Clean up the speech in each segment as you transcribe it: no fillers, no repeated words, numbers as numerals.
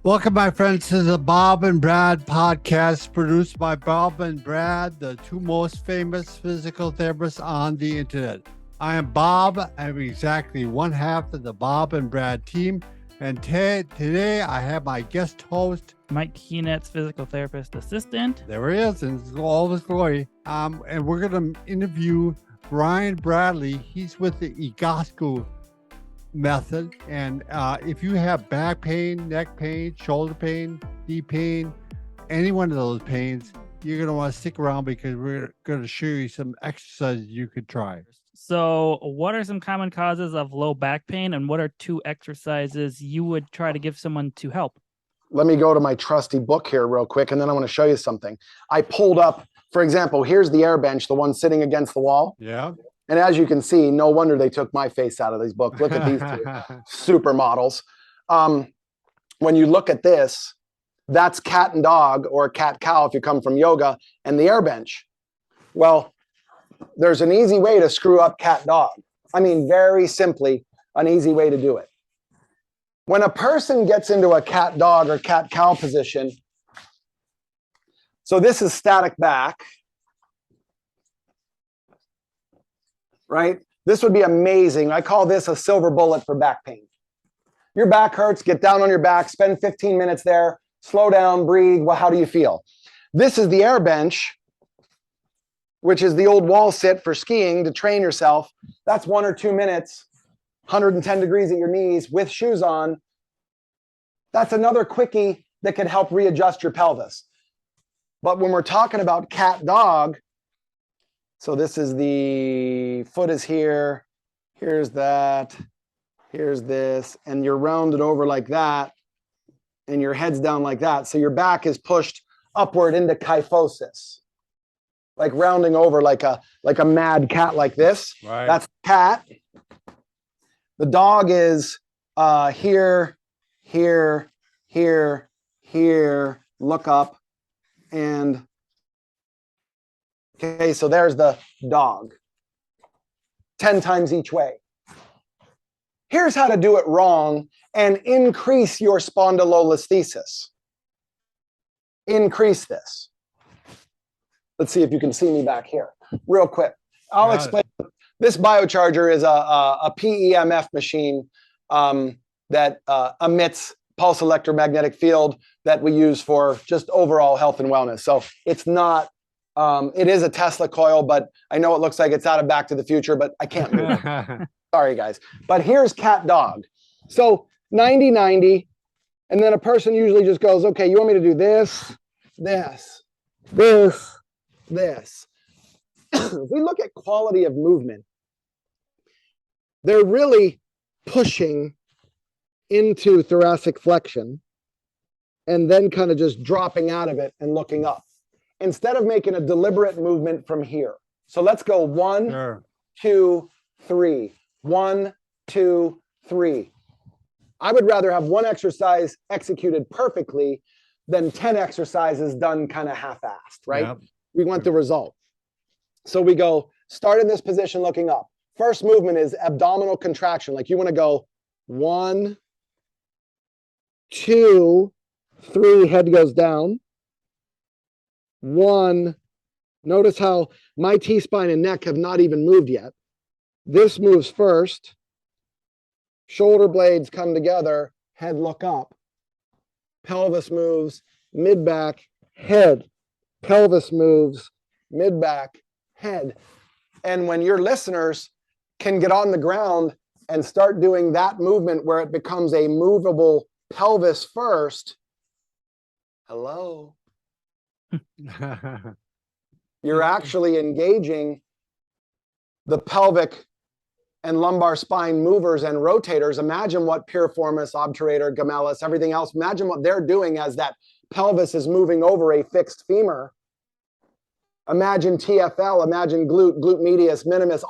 Welcome, my friends, to the Bob and Brad podcast, produced by Bob and Brad, the two most famous physical therapists on the internet. I am Bob. I'm exactly one half of the Bob and Brad team. And today I have my guest host, Mike Keenet's physical therapist assistant. There he is, in all his glory. And we're going to interview Brian Bradley. He's with the Egoscue Method. And if you have back pain, neck pain, shoulder pain, knee pain, any one of those pains, you're going to want to stick around because we're going to show you some exercises you could try. So what are some common causes of low back pain, and what are two exercises you would try to give someone to help? Let me go to my trusty book here real quick, and then I want to show you something. I pulled up, for example, here's the air bench, the one sitting against the wall. Yeah. And as you can see, no wonder they took my face out of these books. Look at these two supermodels. When you look at this, that's cat and dog, or cat cow if you come from yoga, and the air bench. Well, there's an easy way to screw up cat dog. I mean, very simply, an easy way to do it. When a person gets into a cat dog or cat cow position, so this is static back, right? This would be amazing. I call this a silver bullet for back pain. Your back hurts, get down on your back, spend 15 minutes there, slow down, breathe. Well, how do you feel? This is the air bench, which is the old wall sit for skiing to train yourself. That's 1 or 2 minutes, 110 degrees at your knees with shoes on. That's another quickie that can help readjust your pelvis. But when we're talking about cat dog, so this is the foot is here, here's that, here's this, and you're rounded over like that, and your head's down like that. So your back is pushed upward into kyphosis, like rounding over like a mad cat like this. Right. That's cat. The dog is here, here, here, here, look up, and okay, so there's the dog. 10 times each way. Here's how to do it wrong and increase your spondylolisthesis. Increase this. Let's see if you can see me back here real quick. I'll explain. This Biocharger is a PEMF machine that emits pulse electromagnetic field that we use for just overall health and wellness. So it's not, it is a Tesla coil, but I know it looks like it's out of Back to the Future, but I can't move it. Sorry, guys. But here's cat dog. So 90-90, and then a person usually just goes, okay, you want me to do this, this, this, this. If we look at quality of movement, they're really pushing into thoracic flexion and then kind of just dropping out of it and looking up instead of making a deliberate movement from here. So let's go 1, 2, 3. 1, 2, 3. I would rather have one exercise executed perfectly than 10 exercises done kind of half-assed, right? Yep. We want the result. So we go, start in this position looking up. First movement is abdominal contraction. Like you want to go 1, 2, 3, head goes down. 1, notice how my T-spine and neck have not even moved yet. This moves first. Shoulder blades come together, head look up. Pelvis moves, mid-back, head. Pelvis moves, mid-back, head. And when your listeners can get on the ground and start doing that movement where it becomes a movable pelvis first, hello. You're actually engaging the pelvic and lumbar spine movers and rotators. Imagine what piriformis, obturator, gemellus, everything else, imagine what they're doing as that pelvis is moving over a fixed femur. Imagine TFL, imagine glute medius, minimus,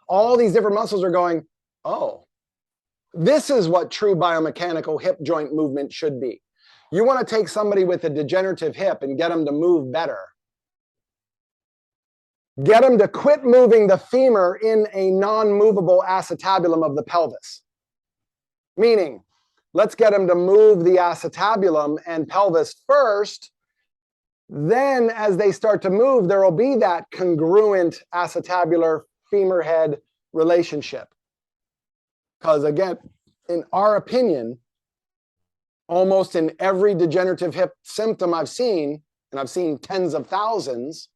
all these different muscles are going, oh, this is what true biomechanical hip joint movement should be. You want to take somebody with a degenerative hip and get them to move better. Get them to quit moving the femur in a non-movable acetabulum of the pelvis. Meaning, Let's get them to move the acetabulum and pelvis first. Then as they start to move, there will be that congruent acetabular femur head relationship. Because again, in our opinion, almost in every degenerative hip symptom I've seen, and I've seen tens of thousands,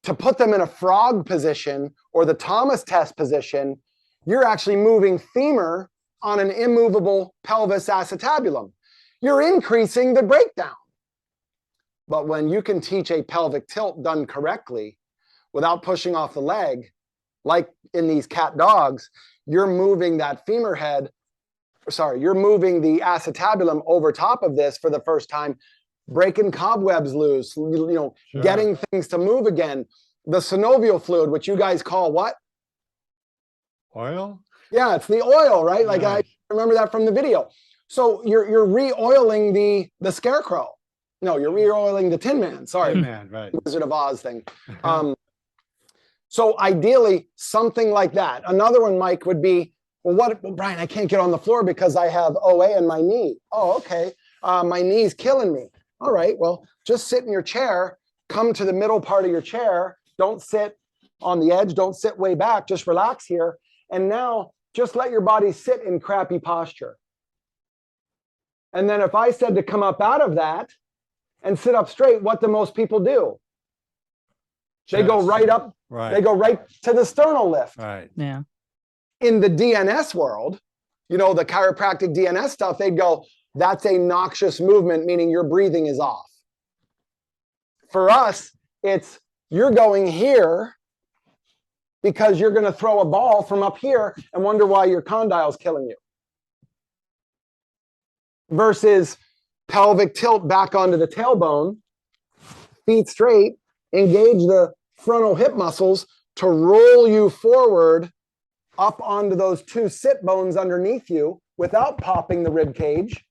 to put them in a frog position or the Thomas test position, you're actually moving femur on an immovable pelvis acetabulum. You're increasing the breakdown. But when you can teach a pelvic tilt done correctly without pushing off the leg, like in these cat dogs, you're moving that femur head, you're moving the acetabulum over top of this for the first time, breaking cobwebs loose, getting things to move again. The synovial fluid, which you guys call what? Oil? Yeah, it's the oil, right? Like I remember that from the video. So you're re-oiling the scarecrow. No, you're re-oiling the Tin Man. Sorry. Tin Man, right. Wizard of Oz thing. So ideally, something like that. Another one, Mike, would be, well, Brian, I can't get on the floor because I have OA in my knee. Oh, okay. My knee's killing me. All right, well, just sit in your chair, come to the middle part of your chair. Don't sit on the edge. Don't sit way back. Just relax here. And now just let your body sit in crappy posture. And then if I said to come up out of that and sit up straight, what do most people do? They go right up. Right. They go right to the sternal lift. Right. Yeah. In the DNS world, the chiropractic DNS stuff, they'd go, that's a noxious movement, meaning your breathing is off. For us, it's you're going here because you're going to throw a ball from up here and wonder why your condyle's killing you. Versus pelvic tilt back onto the tailbone, feet straight, engage the frontal hip muscles to roll you forward up onto those two sit bones underneath you without popping the rib cage.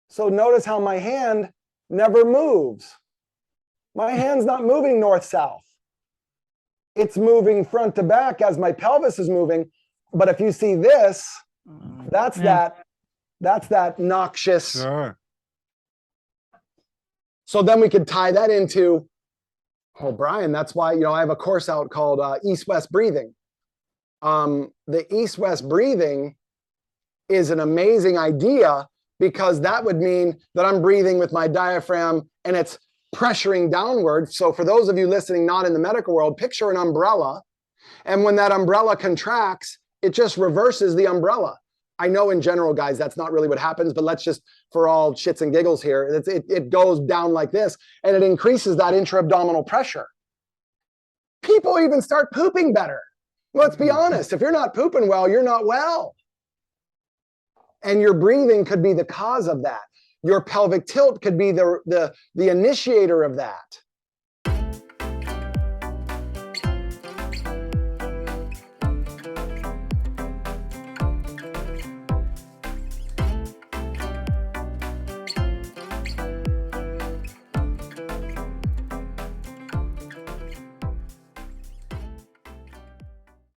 So notice how my hand never moves. My hand's not moving north-south. It's moving front to back as my pelvis is moving. But if you see this, that's that noxious. Sure. So then we could tie that into, oh, Brian, that's why, I have a course out called EastWest Breathing. The EastWest Breathing is an amazing idea because that would mean that I'm breathing with my diaphragm and it's pressuring downward. So for those of you listening, not in the medical world, picture an umbrella. And when that umbrella contracts, it just reverses the umbrella. I know in general, guys, that's not really what happens, but let's just, for all shits and giggles here, it goes down like this and it increases that intra-abdominal pressure. People even start pooping better. Let's be honest. If you're not pooping well, you're not well. And your breathing could be the cause of that. Your pelvic tilt could be the initiator of that.